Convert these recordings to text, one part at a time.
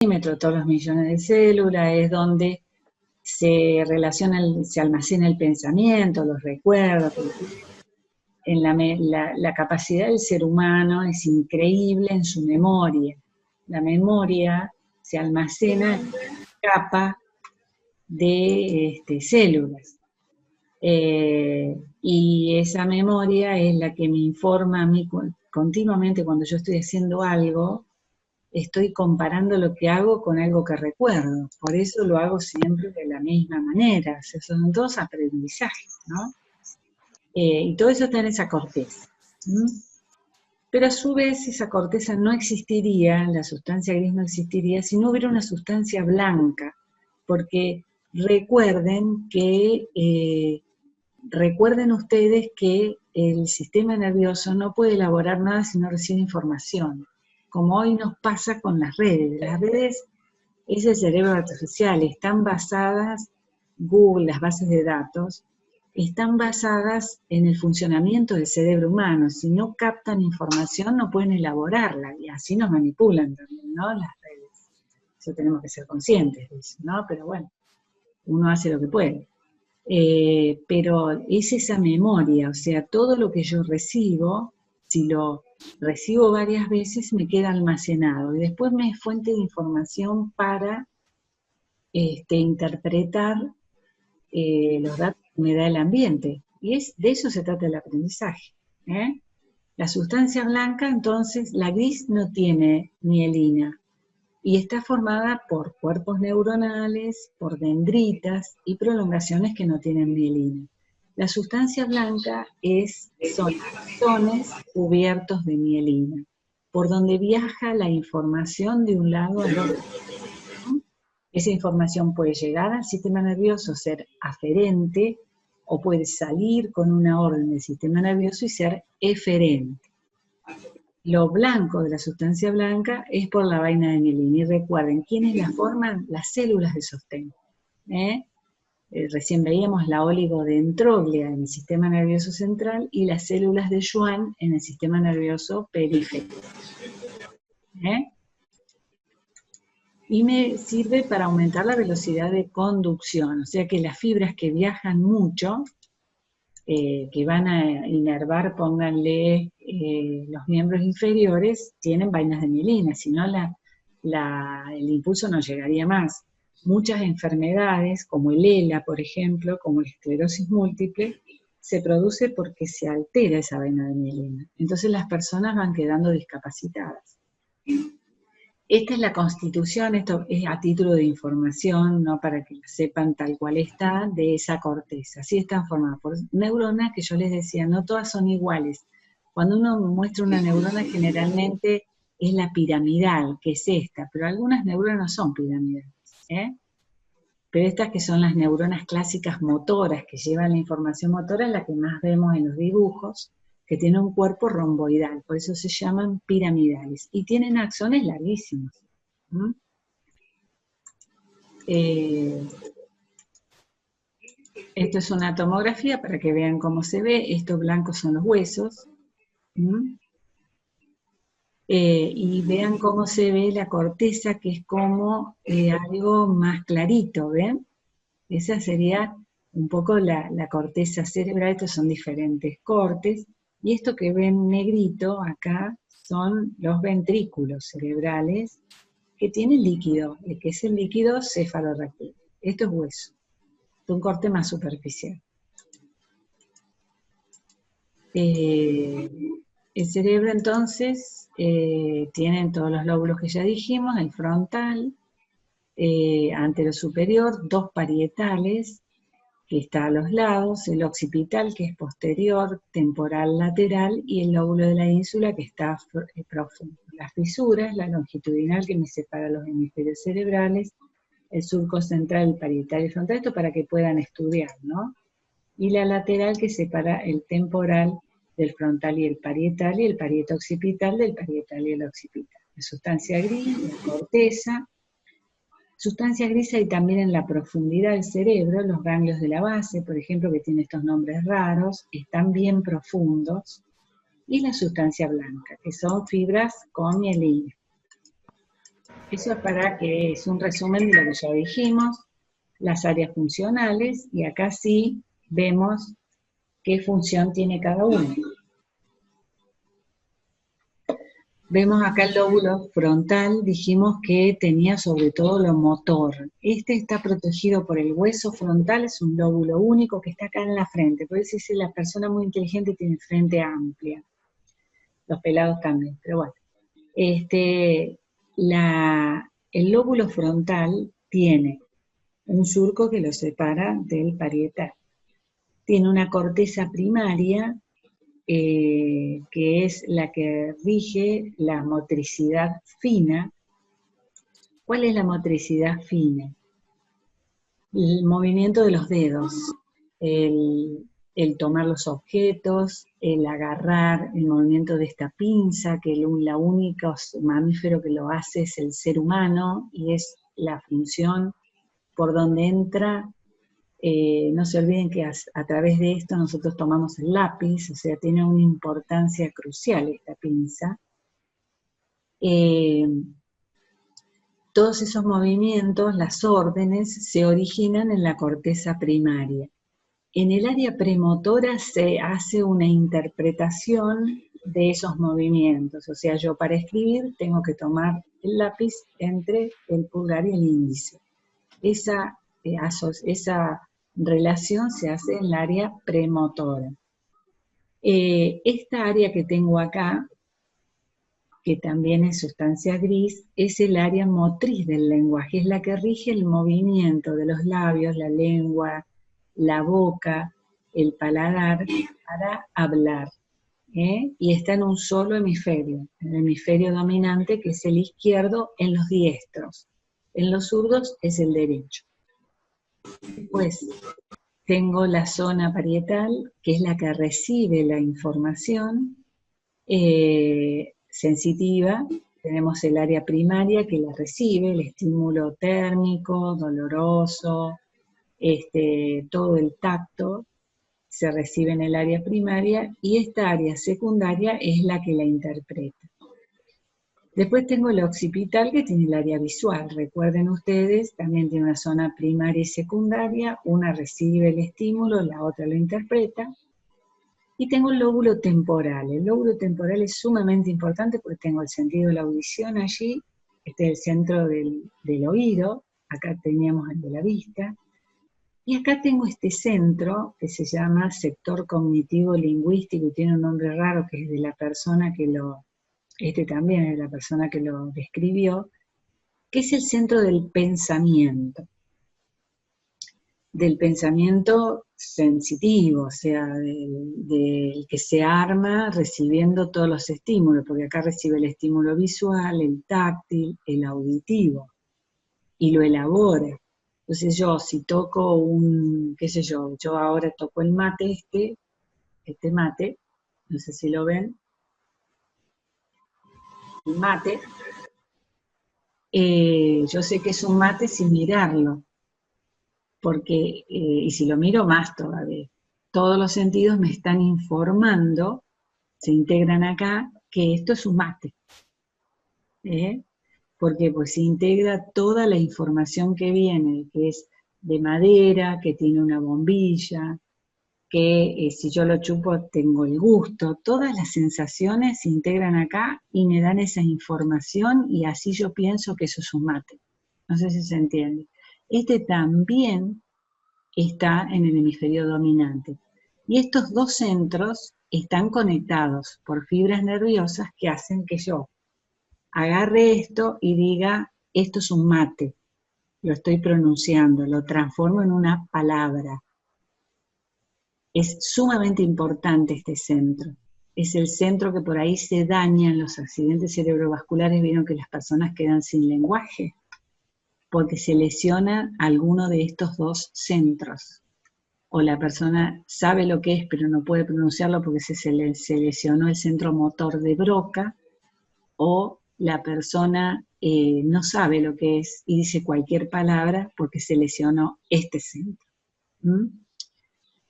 todos los millones de células, es donde se relaciona, se almacena el pensamiento, los recuerdos. En la capacidad del ser humano es increíble en su memoria. La memoria se almacena en una capa de células. Y esa memoria es la que me informa a mí continuamente cuando yo estoy haciendo algo, estoy comparando lo que hago con algo que recuerdo. Por eso lo hago siempre de la misma manera. O sea, son dos aprendizajes, ¿no? Y todo eso está en esa corteza. Pero a su vez esa corteza no existiría, la sustancia gris no existiría, si no hubiera una sustancia blanca. Porque recuerden ustedes que el sistema nervioso no puede elaborar nada si no recibe información, como hoy nos pasa con las redes. Las redes es el cerebro artificial, están basadas, Google, las bases de datos, están basadas en el funcionamiento del cerebro humano. Si no captan información no pueden elaborarla, y así nos manipulan también, ¿no? Las redes. Eso tenemos que ser conscientes de eso, ¿no? Pero bueno, uno hace lo que puede. Pero es esa memoria, o sea, todo lo que yo recibo, si lo recibo varias veces, me queda almacenado, y después me es fuente de información para interpretar los datos que me da el ambiente, y de eso se trata el aprendizaje. La sustancia blanca, entonces, la gris no tiene mielina, y está formada por cuerpos neuronales, por dendritas y prolongaciones que no tienen mielina. La sustancia blanca son axones cubiertos de mielina, por donde viaja la información de un lado al otro. Esa información puede llegar al sistema nervioso, ser aferente, o puede salir con una orden del sistema nervioso y ser eferente. Lo blanco de la sustancia blanca es por la vaina de mielina. Y recuerden, ¿quiénes la forman? Las células de sostén. Recién veíamos la oligodendroglia en el sistema nervioso central y las células de Schwann en el sistema nervioso periférico. Y me sirve para aumentar la velocidad de conducción, o sea que las fibras que viajan mucho, que van a inervar, pónganle los miembros inferiores, tienen vainas de mielina, si no el impulso no llegaría más. Muchas enfermedades, como el ELA, por ejemplo, como la esclerosis múltiple, se produce porque se altera esa vaina de mielina. Entonces las personas van quedando discapacitadas. Esta es la constitución, esto es a título de información, no para que la sepan tal cual está, de esa corteza. Así están formadas por neuronas que yo les decía, no todas son iguales. Cuando uno muestra una neurona generalmente es la piramidal, que es esta, pero algunas neuronas no son piramidales. Pero estas que son las neuronas clásicas motoras, que llevan la información motora, es la que más vemos en los dibujos, que tienen un cuerpo romboidal, por eso se llaman piramidales, y tienen axones larguísimos. Esto es una tomografía para que vean cómo se ve. Estos blancos son los huesos. Y vean cómo se ve la corteza, que es como algo más clarito, ¿ven? Esa sería un poco la corteza cerebral. Estos son diferentes cortes, y esto que ven negrito acá son los ventrículos cerebrales que tienen líquido, que es el líquido cefalorraquídeo. Esto es hueso, de un corte más superficial. El cerebro entonces tiene todos los lóbulos que ya dijimos, el frontal, anterosuperior, dos parietales, que está a los lados, el occipital, que es posterior, temporal lateral, y el lóbulo de la ínsula, que está profundo. Las fisuras, la longitudinal, que me separa los hemisferios cerebrales, el surco central, el parietal y el frontal, esto para que puedan estudiar, ¿no? Y la lateral, que separa el temporal del frontal y el parieto occipital del parietal y el occipital. La sustancia gris, la corteza. Sustancia gris hay también en la profundidad del cerebro, los ganglios de la base, por ejemplo, que tienen estos nombres raros, están bien profundos. Y la sustancia blanca, que son fibras con mielina. Eso es para que es un resumen de lo que ya dijimos, las áreas funcionales, y acá sí vemos qué función tiene cada uno. Vemos acá el lóbulo frontal, dijimos que tenía sobre todo lo motor. Este está protegido por el hueso frontal, es un lóbulo único que está acá en la frente. Por eso dice la persona muy inteligente tiene frente amplia. Los pelados también, pero bueno. El lóbulo frontal tiene un surco que lo separa del parietal. Tiene una corteza primaria que es la que rige la motricidad fina. ¿Cuál es la motricidad fina? El movimiento de los dedos, el tomar los objetos, el agarrar, el movimiento de esta pinza, que la única mamífero que lo hace es el ser humano, y es la función por donde entra. No se olviden que a través de esto nosotros tomamos el lápiz, o sea, tiene una importancia crucial esta pinza. Todos esos movimientos, las órdenes, se originan en la corteza primaria. En el área premotora se hace una interpretación de esos movimientos, o sea, yo para escribir tengo que tomar el lápiz entre el pulgar y el índice. Esa relación se hace en el área premotora. Esta área que tengo acá, que también es sustancia gris, es el área motriz del lenguaje, es la que rige el movimiento de los labios, la lengua, la boca, el paladar, para hablar. Y está en un solo hemisferio, el hemisferio dominante, que es el izquierdo, en los diestros. En los zurdos es el derecho. Después tengo la zona parietal, que es la que recibe la información sensitiva. Tenemos el área primaria que la recibe, el estímulo térmico, doloroso, todo el tacto se recibe en el área primaria, y esta área secundaria es la que la interpreta. Después tengo el occipital, que tiene el área visual. Recuerden ustedes, también tiene una zona primaria y secundaria, una recibe el estímulo, la otra lo interpreta. Y tengo el lóbulo temporal. El lóbulo temporal es sumamente importante porque tengo el sentido de la audición allí, este es el centro del oído, acá teníamos el de la vista, y acá tengo este centro que se llama sector cognitivo lingüístico, y tiene un nombre raro que es de la persona que también es de la persona que lo describió, que es el centro del pensamiento sensitivo, o sea, del que se arma recibiendo todos los estímulos, porque acá recibe el estímulo visual, el táctil, el auditivo, y lo elabora. Entonces yo, si toco qué sé yo ahora toco el mate este mate, no sé si lo ven, el mate, yo sé que es un mate sin mirarlo, porque, y si lo miro más todavía, todos los sentidos me están informando, se integran acá, que esto es un mate. Porque pues se integra toda la información que viene, que es de madera, que tiene una bombilla, que si yo lo chupo tengo el gusto, todas las sensaciones se integran acá y me dan esa información, y así yo pienso que eso es un mate. No sé si se entiende. Este también está en el hemisferio dominante. Y estos dos centros están conectados por fibras nerviosas que hacen que yo agarre esto y diga, esto es un mate, lo estoy pronunciando, lo transformo en una palabra. Es sumamente importante este centro. Es el centro que por ahí se daña en los accidentes cerebrovasculares. Vieron que las personas quedan sin lenguaje, porque se lesiona alguno de estos dos centros. O la persona sabe lo que es, pero no puede pronunciarlo porque se lesionó el centro motor de Broca, o la persona no sabe lo que es y dice cualquier palabra porque se lesionó este centro.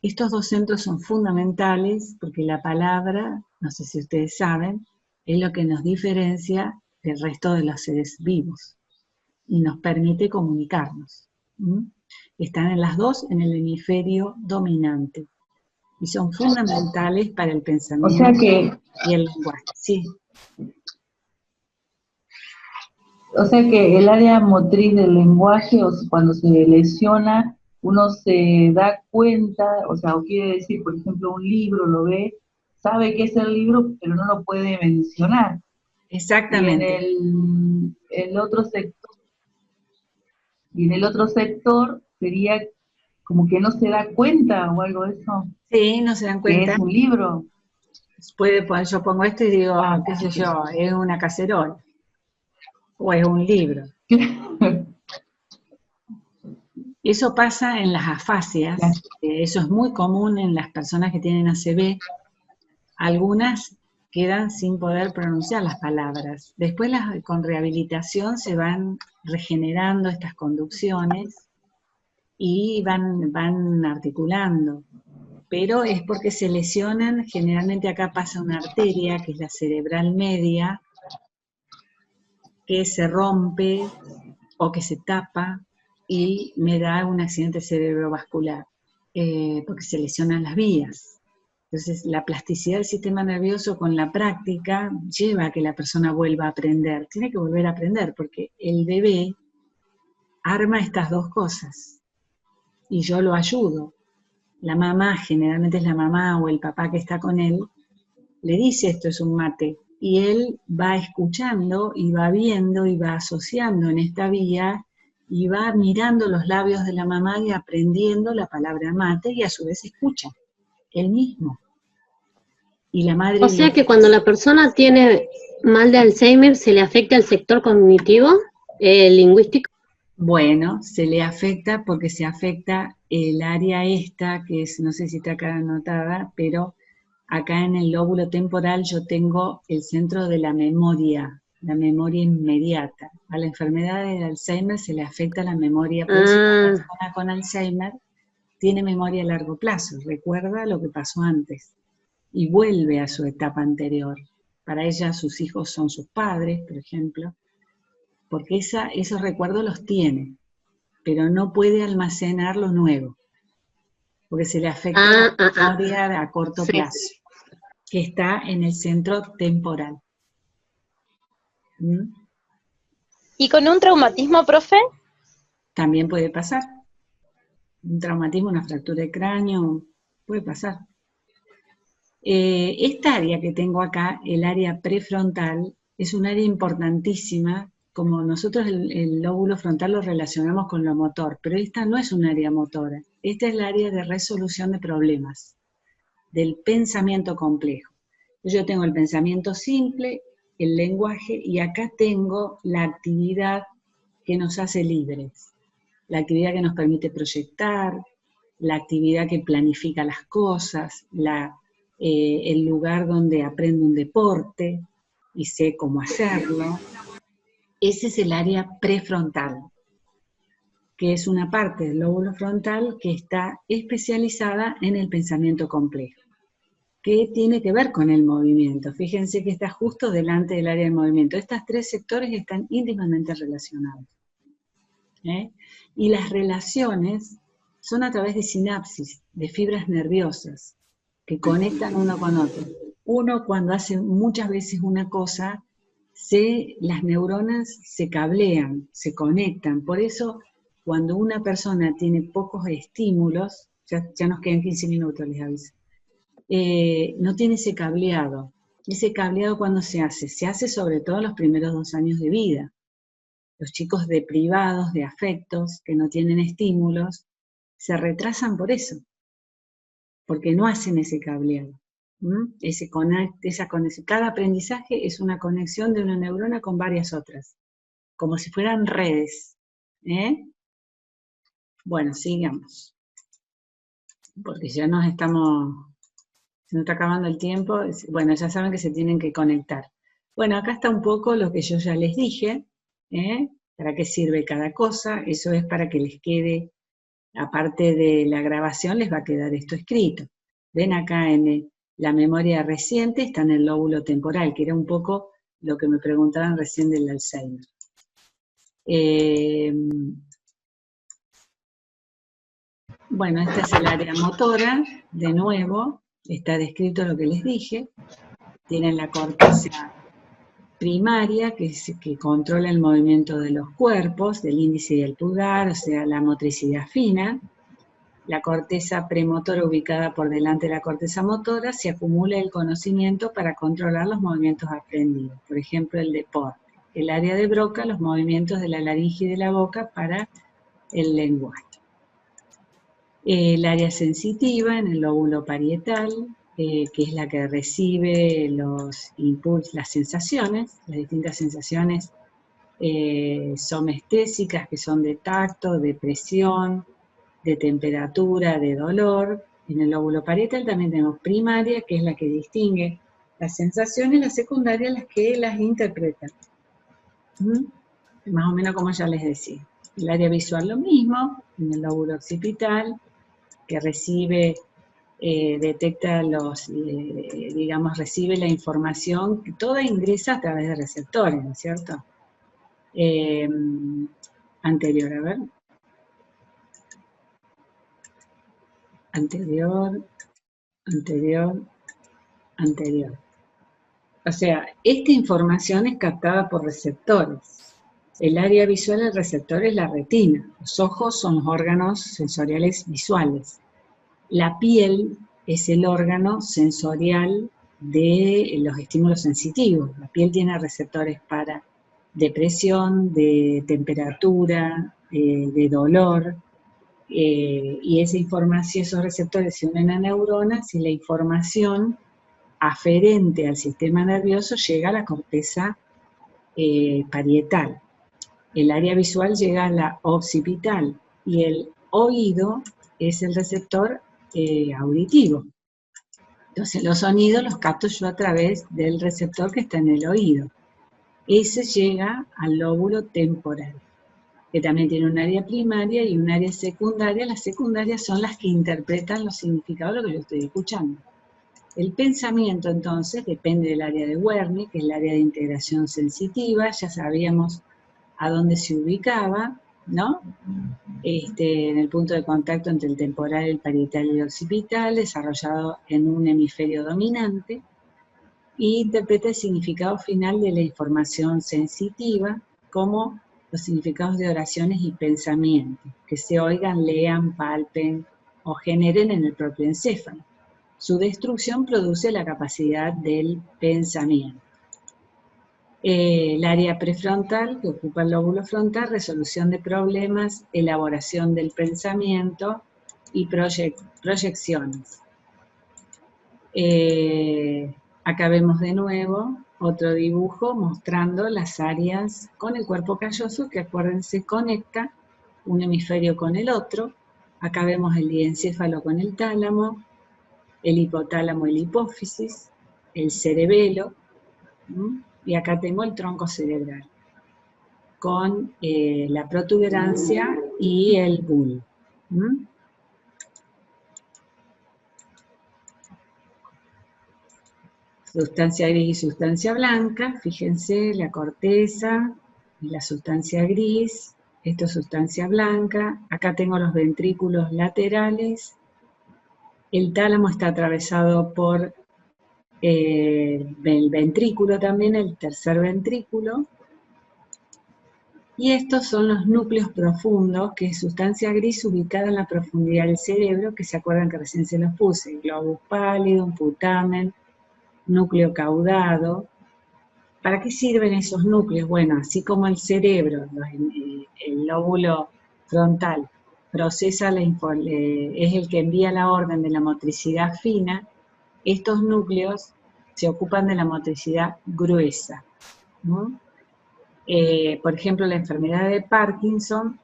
Estos dos centros son fundamentales porque la palabra, no sé si ustedes saben, es lo que nos diferencia del resto de los seres vivos. y nos permite comunicarnos. Están en las dos en el hemisferio dominante y son fundamentales para el O sea pensamiento que, y el lenguaje. Sí, o sea que el área motriz del lenguaje, o sea, cuando se lesiona, uno se da cuenta, o sea, o quiere decir, por ejemplo, un libro lo ve, sabe que es el libro, pero no lo puede mencionar. Y en exactamente. el otro sector, y en el otro sector sería como que no se da cuenta o algo de eso, Sí, no se dan que cuenta. es un libro. Puede poner, yo pongo esto y digo, Ah, qué sé yo, es una cacerola o es un libro. Eso pasa en las afasias, eso es muy común en las personas que tienen ACV. Algunas quedan sin poder pronunciar las palabras. Después con rehabilitación se van regenerando estas conducciones y van articulando. Pero es porque se lesionan, generalmente acá pasa una arteria, que es la cerebral media, que se rompe o que se tapa y me da un accidente cerebrovascular, porque se lesionan las vías. Entonces, la plasticidad del sistema nervioso con la práctica lleva a que la persona vuelva a aprender. Tiene que volver a aprender porque el bebé arma estas dos cosas y yo lo ayudo. La mamá, generalmente es la mamá o el papá que está con él, le dice esto es un mate y él va escuchando y va viendo y va asociando en esta vía y va mirando los labios de la mamá y aprendiendo la palabra mate y a su vez escucha él mismo. Y la O madre sea lo que cuando la persona tiene mal de Alzheimer, ¿se le afecta el sector cognitivo, lingüístico? bueno, se le afecta porque se afecta el área esta, que es, no sé si está acá anotada, pero acá en el lóbulo temporal yo tengo el centro de la memoria inmediata. A la enfermedad del Alzheimer se le afecta la memoria, por eso la Ah, persona con Alzheimer tiene memoria a largo plazo, recuerda lo que pasó antes y vuelve a su etapa anterior. Para ella sus hijos son sus padres, por ejemplo, porque esos recuerdos los tiene, pero no puede almacenar lo nuevo, porque se le afecta la ah. memoria a corto Sí. plazo, que está en el centro temporal. ¿Mm? ¿Y con un traumatismo, profe? También puede pasar. Un traumatismo, una fractura de cráneo, puede pasar. Esta área que tengo acá, el área prefrontal, es un área importantísima. Como nosotros el lóbulo frontal lo relacionamos con lo motor, pero esta no es un área motora. Esta es el área de resolución de problemas, del pensamiento complejo. Yo tengo el pensamiento simple, el lenguaje, y acá tengo la actividad que nos hace libres, la actividad que nos permite proyectar, la actividad que planifica las cosas, el lugar donde aprendo un deporte y sé cómo hacerlo. Ese es el área prefrontal, que es una parte del lóbulo frontal que está especializada en el pensamiento complejo, que tiene que ver con el movimiento. Fíjense que está justo delante del área del movimiento. Estos tres sectores están íntimamente relacionados. Y las relaciones son a través de sinapsis, de fibras nerviosas, que conectan uno con otro. Uno cuando hace muchas veces una cosa, las neuronas se cablean, se conectan. Por eso, cuando una persona tiene pocos estímulos, ya nos quedan 15 minutos, les aviso, no tiene ese cableado. Ese cableado, ¿cuándo se hace? Se hace sobre todo en los primeros 2 años de vida. Los chicos deprivados de afectos, que no tienen estímulos, se retrasan por eso, porque no hacen ese cableado. Esa conexión. Cada aprendizaje es una conexión de una neurona con varias otras, como si fueran redes. Bueno, sigamos, porque ya se nos está acabando el tiempo. Bueno, ya saben que se tienen que conectar. Bueno, acá está un poco lo que yo ya les dije, para qué sirve cada cosa. Eso es para que les quede, aparte de la grabación, les va a quedar esto escrito. Ven acá la memoria reciente, está en el lóbulo temporal, que era un poco lo que me preguntaban recién del Alzheimer. Bueno, esta es el área motora, de nuevo, está descrito lo que les dije. Tienen la corteza primaria, que controla el movimiento de los cuerpos, del índice y del pulgar, o sea, la motricidad fina. La corteza premotora, ubicada por delante de la corteza motora, se acumula el conocimiento para controlar los movimientos aprendidos. Por ejemplo, el deporte. El área de Broca, los movimientos de la laringe y de la boca para el lenguaje. El área sensitiva en el lóbulo parietal, que es la que recibe los impulsos, las sensaciones, las distintas sensaciones somestésicas, que son de tacto, de presión, de temperatura, de dolor. En el lóbulo parietal también tenemos primaria, que es la que distingue las sensaciones, la secundaria, las que las interpretan. Más o menos como ya les decía. El área visual lo mismo, en el lóbulo occipital, que recibe, detecta digamos, recibe la información, que toda ingresa a través de receptores, ¿no es cierto? Anterior, a ver. Anterior, anterior, anterior. O sea, esta información es captada por receptores. El área visual del receptor es la retina. Los ojos son los órganos sensoriales visuales. La piel es el órgano sensorial de los estímulos sensitivos. La piel tiene receptores para depresión, de temperatura, de dolor, y esa información, esos receptores se unen a neuronas y la información aferente al sistema nervioso llega a la corteza parietal. El área visual llega a la occipital y el oído es el receptor auditivo. Entonces los sonidos los capto yo a través del receptor que está en el oído. Ese llega al lóbulo temporal, que también tiene un área primaria y un área secundaria. Las secundarias son las que interpretan los significados de lo que yo estoy escuchando. El pensamiento, entonces, depende del área de Wernicke, que es el área de integración sensitiva. Ya sabíamos a dónde se ubicaba, ¿no? En el punto de contacto entre el temporal, el parietal y el occipital, desarrollado en un hemisferio dominante, y interpreta el significado final de la información sensitiva como los significados de oraciones y pensamientos, que se oigan, lean, palpen o generen en el propio encéfalo. Su destrucción produce la capacidad del pensamiento. El área prefrontal, que ocupa el lóbulo frontal, resolución de problemas, elaboración del pensamiento y proyecciones. Acá vemos de nuevo otro dibujo mostrando las áreas con el cuerpo calloso, que acuérdense conecta un hemisferio con el otro. Acá vemos el diencéfalo con el tálamo, el hipotálamo y la hipófisis, el cerebelo, y acá tengo el tronco cerebral, con la protuberancia y el bulbo. Sustancia gris y sustancia blanca, fíjense, la corteza y la sustancia gris, esto es sustancia blanca, acá tengo los ventrículos laterales, el tálamo está atravesado por el ventrículo también, el tercer ventrículo, y estos son los núcleos profundos, que es sustancia gris ubicada en la profundidad del cerebro, que se acuerdan que recién se los puse, el globus pallidum, putamen, núcleo caudado. ¿Para qué sirven esos núcleos? Bueno, así como el cerebro, el lóbulo frontal, procesa es el que envía la orden de la motricidad fina, estos núcleos se ocupan de la motricidad gruesa, ¿no? Por ejemplo, la enfermedad de Parkinson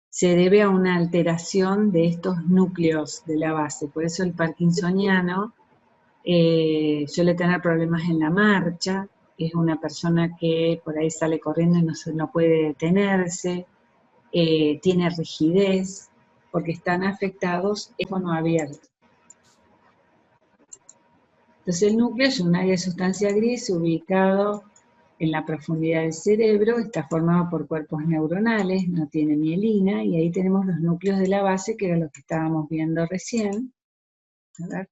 se debe a una alteración de estos núcleos de la base, por eso el parkinsoniano suele tener problemas en la marcha, es una persona que por ahí sale corriendo y no puede detenerse, tiene rigidez, porque están afectados el cono abierto. Entonces el núcleo es un área de sustancia gris ubicado En la profundidad del cerebro está formado por cuerpos neuronales, no tiene mielina, y ahí tenemos los núcleos de la base, que era lo que estábamos viendo recién. A ver.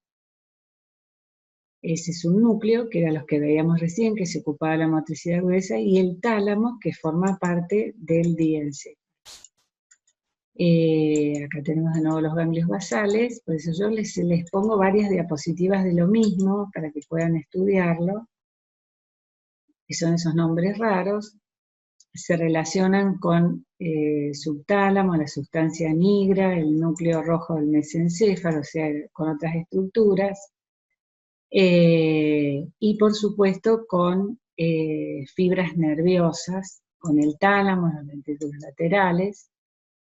Ese es un núcleo, que era los que veíamos recién, que se ocupaba de la motricidad gruesa, y el tálamo, que forma parte del diencéfalo. Acá tenemos de nuevo los ganglios basales, por eso yo les pongo varias diapositivas de lo mismo, para que puedan estudiarlo, que son esos nombres raros. Se relacionan con subtálamo, la sustancia nigra, el núcleo rojo del mesencéfalo, o sea, con otras estructuras, y por supuesto con fibras nerviosas, con el tálamo, los dentículos laterales,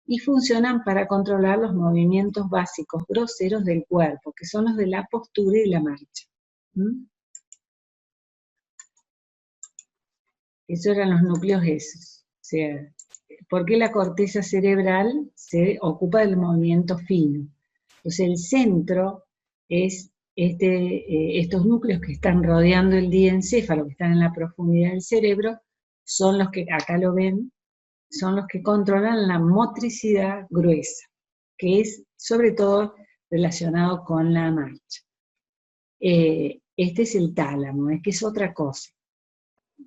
y funcionan para controlar los movimientos básicos groseros del cuerpo, que son los de la postura y la marcha. Esos eran los núcleos esos. O sea, ¿por qué la corteza cerebral se ocupa del movimiento fino? Entonces el centro es estos núcleos que están rodeando el diencéfalo, que están en la profundidad del cerebro, son los que, acá lo ven, son los que controlan la motricidad gruesa, que es sobre todo relacionado con la marcha. Este es el tálamo, es que es otra cosa.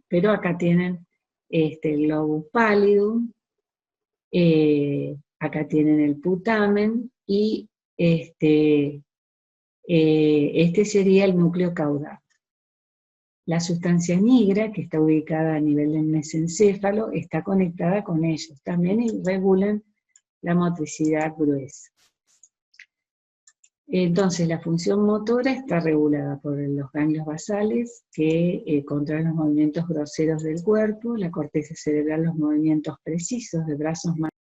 Pero acá tienen el globus pallidum, acá tienen el putamen, y este sería el núcleo caudal. La sustancia nigra, que está ubicada a nivel del mesencéfalo, está conectada con ellos también y regulan la motricidad gruesa. Entonces, la función motora está regulada por los ganglios basales, que controlan los movimientos groseros del cuerpo, la corteza cerebral los movimientos precisos de brazos,